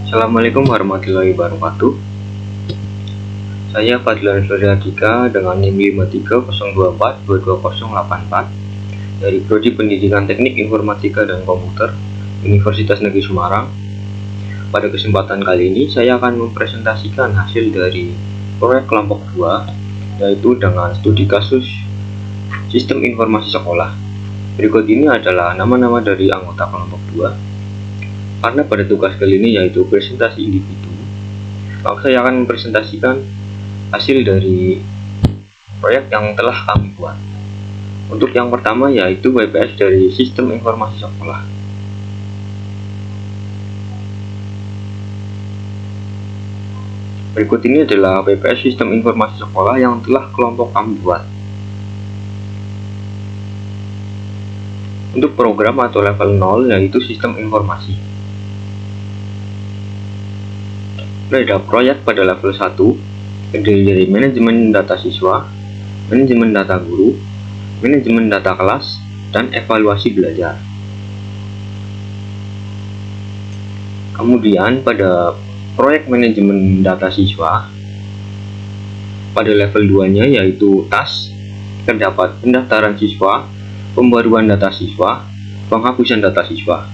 Assalamualaikum warahmatullahi wabarakatuh. Saya Fadlan Suryadika dengan NIM 53024-22084 dari Prodi Pendidikan Teknik Informatika dan Komputer Universitas Negeri Semarang. Pada kesempatan kali ini saya akan mempresentasikan hasil dari proyek kelompok 2, yaitu dengan studi kasus Sistem Informasi Sekolah. Berikut ini adalah nama-nama dari anggota kelompok 2. Karena pada tugas kali ini yaitu presentasi individu, maka saya akan mempresentasikan hasil dari proyek yang telah kami buat. Untuk yang pertama yaitu WPS dari Sistem Informasi Sekolah. Berikut ini adalah WPS Sistem Informasi Sekolah yang telah kelompok kami buat. Untuk program atau level 0 yaitu Sistem Informasi. Ada proyek pada level 1 terdiri dari manajemen data siswa, manajemen data guru, manajemen data kelas, dan evaluasi belajar. Kemudian pada proyek manajemen data siswa pada level 2-nya yaitu TAS, terdapat pendaftaran siswa, pembaruan data siswa, penghapusan data siswa.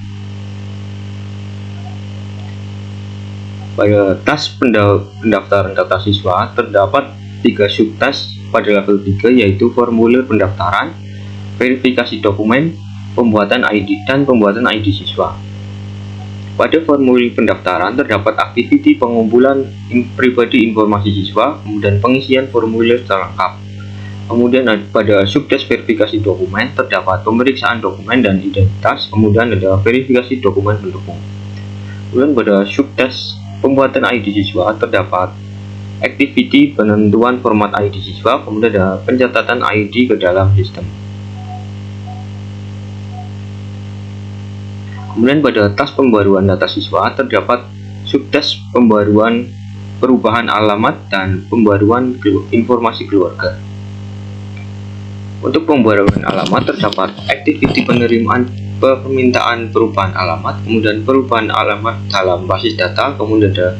Pada tas pendaftaran data siswa terdapat 3 subtas pada level 3 yaitu formulir pendaftaran, verifikasi dokumen, pembuatan ID, dan pembuatan ID siswa. Pada formulir pendaftaran terdapat aktiviti pengumpulan pribadi informasi siswa, kemudian pengisian formulir secara lengkap. Kemudian pada subtes verifikasi dokumen terdapat pemeriksaan dokumen dan identitas, kemudian ada verifikasi dokumen pendukung. Kemudian pada subtes pembuatan ID siswa terdapat activity penentuan format ID siswa, kemudian ada pencatatan ID ke dalam sistem. Kemudian pada tas pembaruan data siswa terdapat subtas pembaruan perubahan alamat dan pembaruan informasi keluarga. Untuk pembaruan alamat terdapat activity penerimaan permintaan perubahan alamat, kemudian perubahan alamat dalam basis data, kemudian ada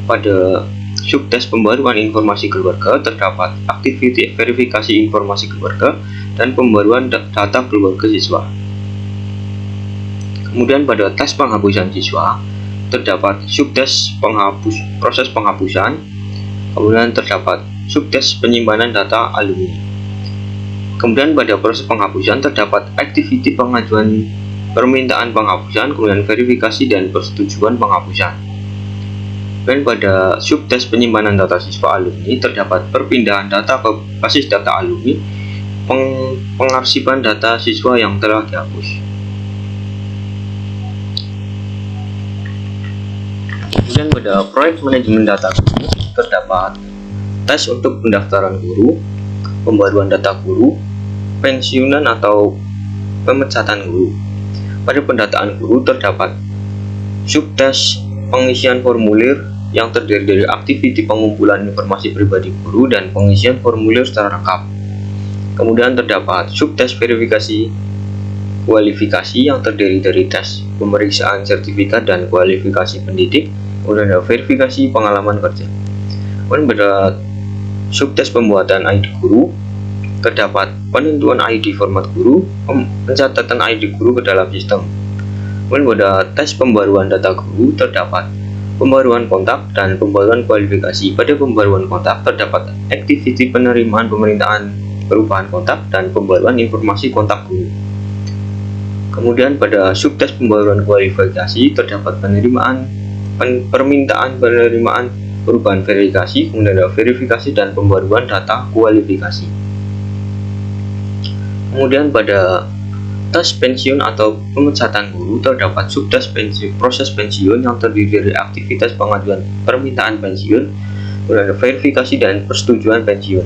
pada subtes pembaruan informasi keluarga terdapat aktiviti verifikasi informasi keluarga dan pembaruan data keluarga siswa. Kemudian pada tes penghapusan siswa terdapat subtes proses penghapusan, kemudian terdapat subtes penyimpanan data alumni. Kemudian pada proses penghapusan terdapat aktiviti pengajuan permintaan penghapusan, kemudian verifikasi dan persetujuan penghapusan. Dan pada subtes penyimpanan data siswa alumni terdapat perpindahan data ke basis data alumni, pengarsipan data siswa yang telah dihapus. Kemudian pada proyek manajemen data guru terdapat tes untuk pendaftaran guru, pembaruan data guru, pensiunan atau pemecatan guru. Pada pendataan guru terdapat subtes pengisian formulir yang terdiri dari aktiviti pengumpulan informasi pribadi guru dan pengisian formulir secara lengkap. Kemudian terdapat subtes verifikasi kualifikasi yang terdiri dari tes pemeriksaan sertifikat dan kualifikasi pendidik, kemudian ada verifikasi pengalaman kerja. Kemudian pada subtes pembuatan ID guru terdapat penentuan ID format guru, pencatatan ID guru ke dalam sistem. Kemudian pada tes pembaruan data guru terdapat pembaruan kontak dan pembaruan kualifikasi. Pada pembaruan kontak terdapat aktiviti penerimaan permintaan perubahan kontak dan pembaruan informasi kontak guru. Kemudian pada subtes pembaruan kualifikasi terdapat permintaan penerimaan perubahan verifikasi, kemudian ada verifikasi dan pembaruan data kualifikasi. Kemudian pada tes pensiun atau pemecatan guru terdapat subtes proses pensiun yang terdiri dari aktivitas pengajuan permintaan pensiun, kemudian ada verifikasi dan persetujuan pensiun.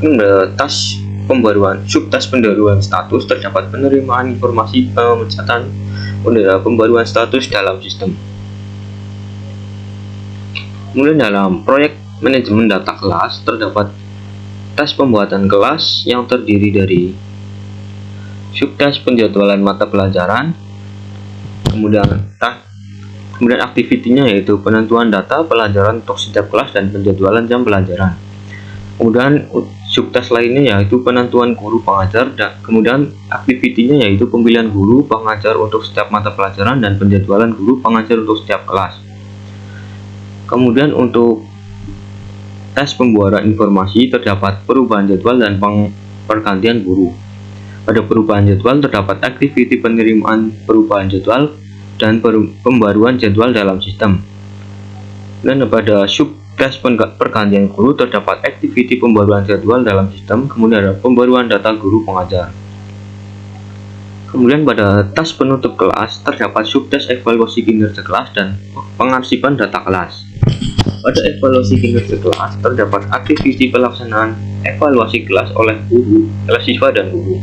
Kemudian pada tes pembaruan subtes pendahuluan status terdapat penerimaan informasi pemecatan, kemudian ada pembaruan status dalam sistem. Kemudian dalam proyek manajemen data kelas terdapat tes pembuatan kelas yang terdiri dari subtes penjadwalan mata pelajaran, kemudian Kemudian aktivitinya yaitu penentuan data pelajaran untuk setiap kelas dan penjadwalan jam pelajaran. Kemudian subtas lainnya yaitu penentuan guru pengajar, dan kemudian aktivitinya yaitu pemilihan guru pengajar untuk setiap mata pelajaran dan penjadwalan guru pengajar untuk setiap kelas. Kemudian untuk tes pembuaran informasi terdapat perubahan jadwal dan pergantian guru. Pada perubahan jadwal terdapat aktiviti penerimaan perubahan jadwal dan pembaruan jadwal dalam sistem. Dan pada subtes pergantian guru terdapat aktiviti pembaruan jadwal dalam sistem, kemudian ada pembaruan data guru pengajar. Kemudian pada tas penutup kelas terdapat subtes evaluasi kinerja kelas dan pengarsipan data kelas. Pada evaluasi kinerja kelas terdapat aktiviti pelaksanaan evaluasi kelas oleh guru, oleh siswa dan guru,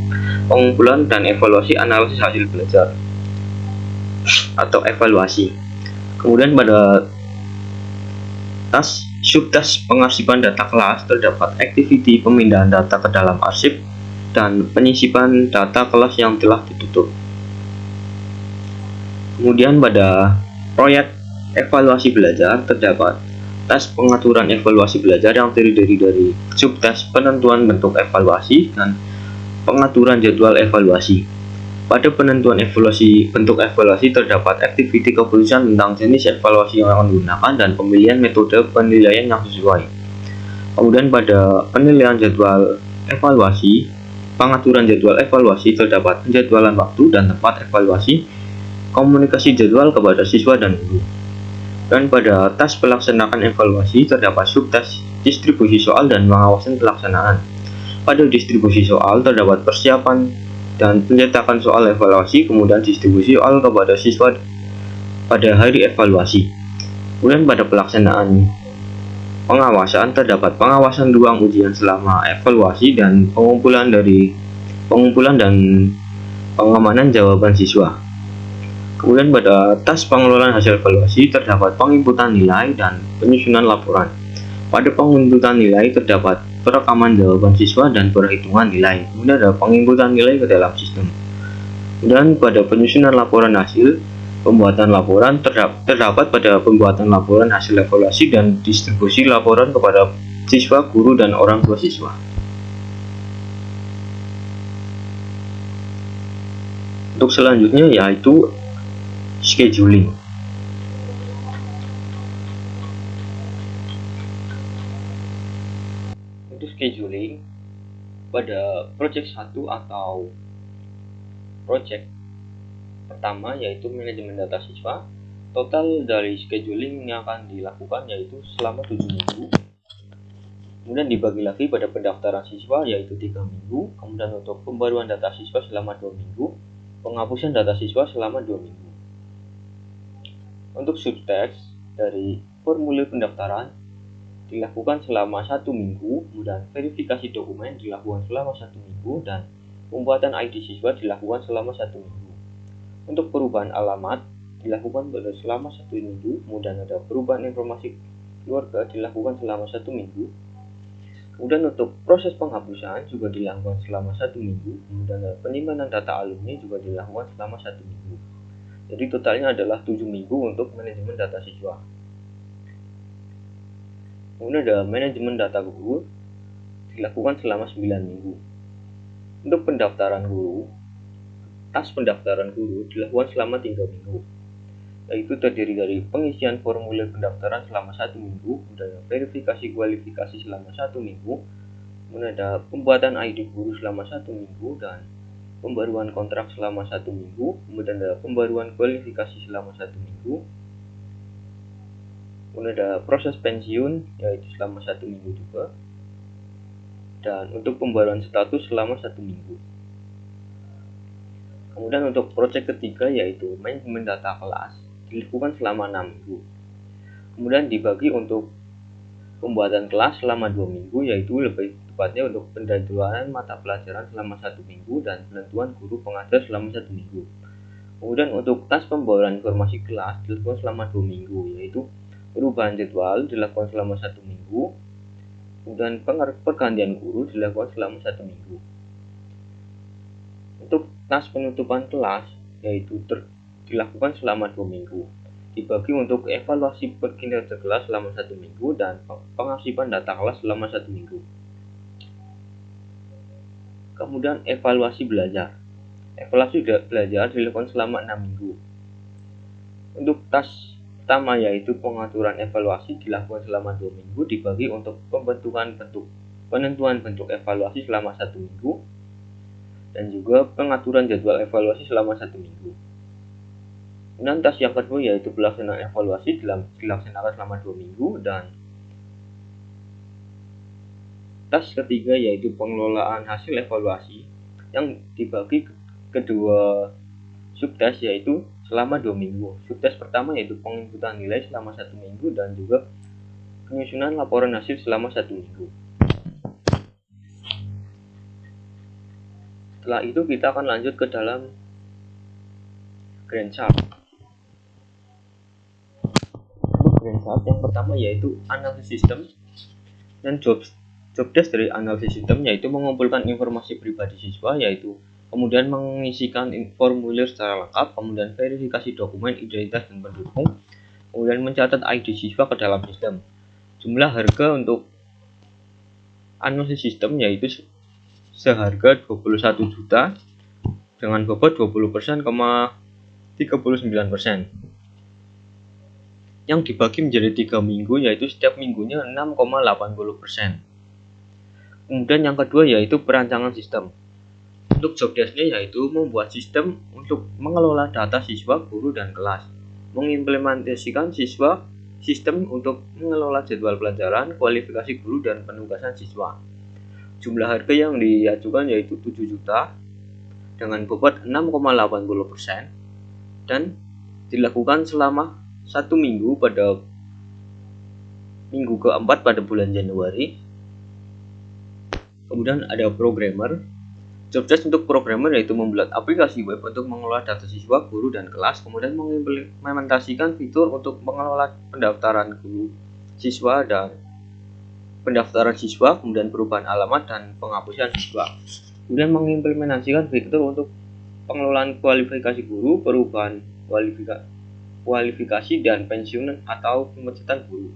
pengumpulan dan evaluasi analisis hasil belajar atau evaluasi. Kemudian pada subtas pengarsipan data kelas terdapat aktiviti pemindahan data ke dalam arsip dan penyisipan data kelas yang telah ditutup. Kemudian pada proyek evaluasi belajar terdapat tes pengaturan evaluasi belajar yang terdiri dari subtes penentuan bentuk evaluasi dan pengaturan jadwal evaluasi. Pada penentuan bentuk evaluasi terdapat aktiviti keputusan tentang jenis evaluasi yang akan digunakan dan pemilihan metode penilaian yang sesuai. Kemudian pada penilaian jadwal evaluasi, pengaturan jadwal evaluasi terdapat penjadwalan waktu dan tempat evaluasi, komunikasi jadwal kepada siswa dan guru. Dan pada tes pelaksanaan evaluasi terdapat subtes distribusi soal dan pengawasan pelaksanaan. Pada distribusi soal terdapat persiapan dan pencetakan soal evaluasi, kemudian distribusi soal kepada siswa pada hari evaluasi. Kemudian pada pelaksanaan pengawasan terdapat pengawasan ruang ujian selama evaluasi dan pengumpulan dan pengamanan jawaban siswa. Kemudian pada tes pengelolaan hasil evaluasi terdapat penginputan nilai dan penyusunan laporan. Pada penginputan nilai terdapat perekaman jawaban siswa dan perhitungan nilai. Kemudian ada penginputan nilai ke dalam sistem. Dan pada penyusunan laporan hasil, pembuatan laporan terdapat pada pembuatan laporan hasil evaluasi dan distribusi laporan kepada siswa, guru, dan orang tua siswa. Untuk selanjutnya yaitu scheduling. Untuk scheduling pada project 1 atau project pertama yaitu manajemen data siswa, total dari scheduling yang akan dilakukan yaitu selama 7 minggu. Kemudian dibagi lagi pada pendaftaran siswa yaitu 3 minggu, kemudian untuk pembaruan data siswa selama 2 minggu, penghapusan data siswa selama 2 minggu. Untuk subtes dari formulir pendaftaran dilakukan selama 1 minggu, kemudian verifikasi dokumen dilakukan selama 1 minggu, dan pembuatan ID siswa dilakukan selama 1 minggu. Untuk perubahan alamat dilakukan selama 1 minggu, kemudian ada perubahan informasi keluarga dilakukan selama 1 minggu. Kemudian untuk proses penghapusan juga dilakukan selama 1 minggu, kemudian ada penyimpanan data alumni juga dilakukan selama 1 minggu. Jadi totalnya adalah 7 minggu untuk manajemen data siswa. Kemudian ada manajemen data guru dilakukan selama 9 minggu. Untuk pendaftaran guru, tas pendaftaran guru dilakukan selama 3 minggu, yaitu terdiri dari pengisian formulir pendaftaran selama 1 minggu, kemudian verifikasi kualifikasi selama 1 minggu, kemudian ada pembuatan ID guru selama 1 minggu, dan pembaruan kontrak selama 1 minggu, kemudian ada pembaruan kualifikasi selama 1 minggu. Kemudian ada proses pensiun yaitu selama 1 minggu juga, dan untuk pembaruan status selama 1 minggu. Kemudian untuk proyek ketiga yaitu manajemen data kelas dilakukan selama 6 minggu. Kemudian dibagi untuk pembuatan kelas selama 2 minggu, yaitu lebih tepatnya untuk penjadwalan mata pelajaran selama 1 minggu dan penentuan guru pengajar selama 1 minggu. Kemudian untuk tas pembawaan informasi kelas dilakukan selama 2 minggu, yaitu perubahan jadwal dilakukan selama 1 minggu, kemudian pergantian guru dilakukan selama 1 minggu. Untuk tas penutupan kelas yaitu dilakukan selama 2 minggu. dibagi untuk evaluasi kinerja kelas selama 1 minggu dan pengarsipan data kelas selama 1 minggu. Kemudian evaluasi belajar. Evaluasi belajar dilakukan selama 6 minggu. Untuk tas pertama yaitu pengaturan evaluasi dilakukan selama 2 minggu dibagi untuk penentuan bentuk evaluasi selama 1 minggu dan juga pengaturan jadwal evaluasi selama 1 minggu. Kemudian tas yang kedua yaitu pelaksanaan evaluasi dilaksanakan selama 2 minggu dan tas ketiga yaitu pengelolaan hasil evaluasi yang dibagi kedua subtes yaitu selama 2 minggu. Subtes pertama yaitu penginputan nilai selama 1 minggu dan juga penyusunan laporan hasil selama 1 minggu. Setelah itu kita akan lanjut ke dalam Gantt chart. Untuk Gantt chart yang pertama yaitu analisis sistem dan job desk dari analisis sistem yaitu mengumpulkan informasi pribadi siswa yaitu kemudian mengisikan formulir secara lengkap, kemudian verifikasi dokumen identitas dan pendukung, kemudian mencatat ID siswa ke dalam sistem. Jumlah harga untuk analisis sistem yaitu seharga 21 juta dengan bobot 20%, 39%. Yang dibagi menjadi 3 minggu yaitu setiap minggunya 6,80%. Kemudian yang kedua yaitu perancangan sistem. Untuk job desk-nya yaitu membuat sistem untuk mengelola data siswa, guru, dan kelas, mengimplementasikan sistem untuk mengelola jadwal pelajaran, kualifikasi guru, dan penugasan siswa. Jumlah harga yang diajukan yaitu 7 juta dengan bobot 6,80% dan dilakukan selama 1 minggu pada minggu keempat pada bulan Januari. Kemudian ada programmer. Job desk untuk programmer yaitu membuat aplikasi web untuk mengelola data siswa, guru, dan kelas, kemudian mengimplementasikan fitur untuk mengelola pendaftaran guru, siswa, dan pendaftaran siswa, kemudian perubahan alamat dan penghapusan siswa. Kemudian mengimplementasikan fitur untuk pengelolaan kualifikasi guru, perubahan kualifikasi dan pensiunan atau pemecatan guru.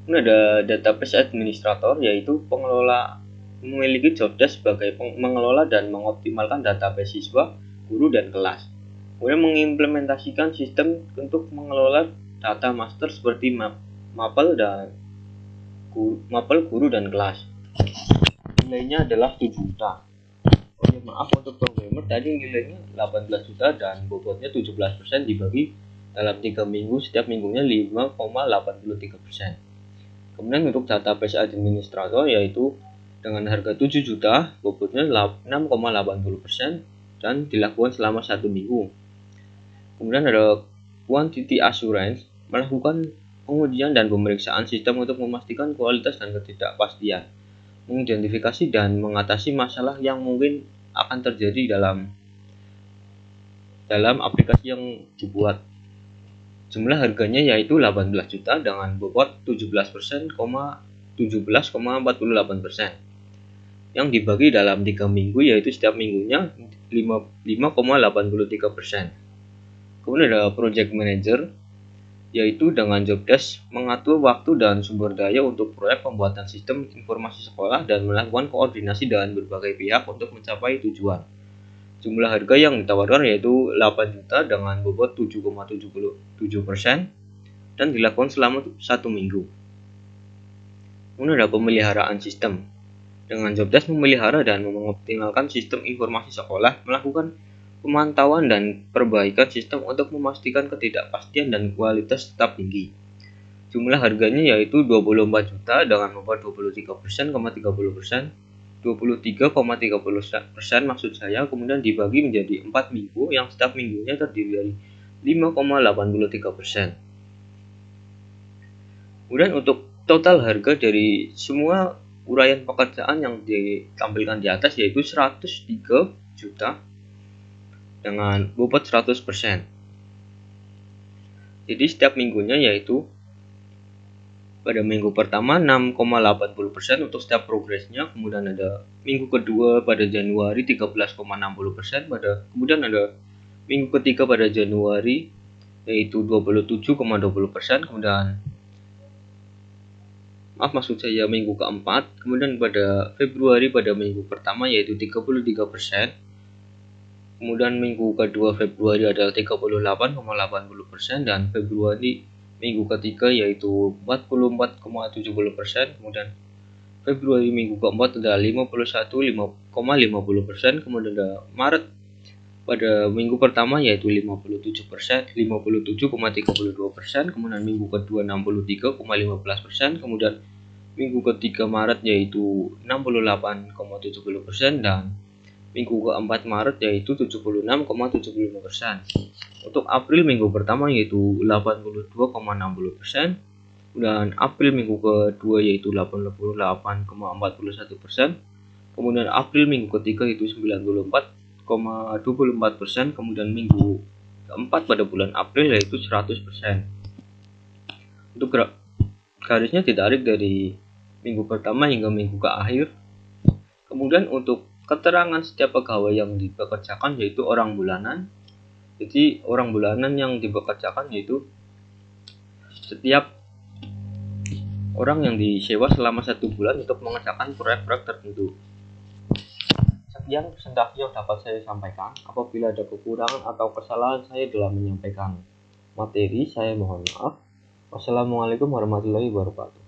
Ini ada database administrator yaitu pengelola memiliki job desk sebagai mengelola dan mengoptimalkan database siswa, guru, dan kelas. Kemudian mengimplementasikan sistem untuk mengelola data master seperti Maple guru dan kelas. Nilainya adalah 7 juta. Maaf untuk programmer tadi nilainya 18 juta dan bobotnya 17% dibagi dalam 3 minggu, setiap minggunya 5,83%. Kemudian untuk database administrator yaitu dengan harga 7 juta, bobotnya 6,80% dan dilakukan selama 1 minggu. Kemudian ada quantity assurance, melakukan pengujian dan pemeriksaan sistem untuk memastikan kualitas dan ketidakpastian, mengidentifikasi dan mengatasi masalah yang mungkin akan terjadi dalam aplikasi yang dibuat. Jumlah harganya yaitu 18 juta dengan bobot 17,48%. Yang dibagi dalam 3 minggu yaitu setiap minggunya 5,83%. Kemudian ada project manager yaitu dengan job desk mengatur waktu dan sumber daya untuk proyek pembuatan sistem informasi sekolah dan melakukan koordinasi dengan berbagai pihak untuk mencapai tujuan. Jumlah harga yang ditawarkan yaitu 8 juta dengan bobot 7,77% dan dilakukan selama 1 minggu. Kemudian ada pemeliharaan sistem. Dengan job desk memelihara dan mengoptimalkan sistem informasi sekolah, melakukan pemantauan dan perbaikan sistem untuk memastikan ketidakpastian dan kualitas tetap tinggi. Jumlah harganya yaitu 24 juta dengan bobot 23,30% maksud saya, kemudian dibagi menjadi 4 minggu yang setiap minggunya terdiri dari 5,83%. Kemudian untuk total harga dari semua uraian pekerjaan yang ditampilkan di atas yaitu 103 juta dengan bobot 100%. Jadi setiap minggunya yaitu pada minggu pertama 6,80% untuk setiap progresnya, kemudian ada minggu kedua pada Januari 13,60%, kemudian ada minggu ketiga pada Januari yaitu 27,20%, kemudian maksud saya minggu keempat, kemudian pada Februari pada minggu pertama yaitu 33%, kemudian minggu kedua Februari adalah 38,80%, dan Februari minggu ketiga yaitu 44,70%, kemudian Februari minggu keempat adalah 51,50%, kemudian ada Maret pada minggu pertama yaitu 57%, 57,32%, kemudian minggu kedua 63,15%, kemudian minggu ketiga Maret yaitu 68,70%, dan minggu keempat Maret yaitu 76,75%. Untuk April minggu pertama yaitu 82,60%, dan April minggu kedua yaitu 88,41%, kemudian April minggu ketiga yaitu 94,24%, kemudian minggu keempat pada bulan April yaitu 100%. Untuk garisnya ditarik dari minggu pertama hingga minggu ke akhir. Kemudian untuk keterangan setiap pegawai yang dipekerjakan yaitu orang bulanan. Jadi orang bulanan yang dipekerjakan yaitu setiap orang yang disewa selama 1 bulan untuk mengerjakan proyek-proyek tertentu. Sekian presentasi yang dapat saya sampaikan. Apabila ada kekurangan atau kesalahan saya dalam menyampaikan materi, saya mohon maaf. Wassalamualaikum warahmatullahi wabarakatuh.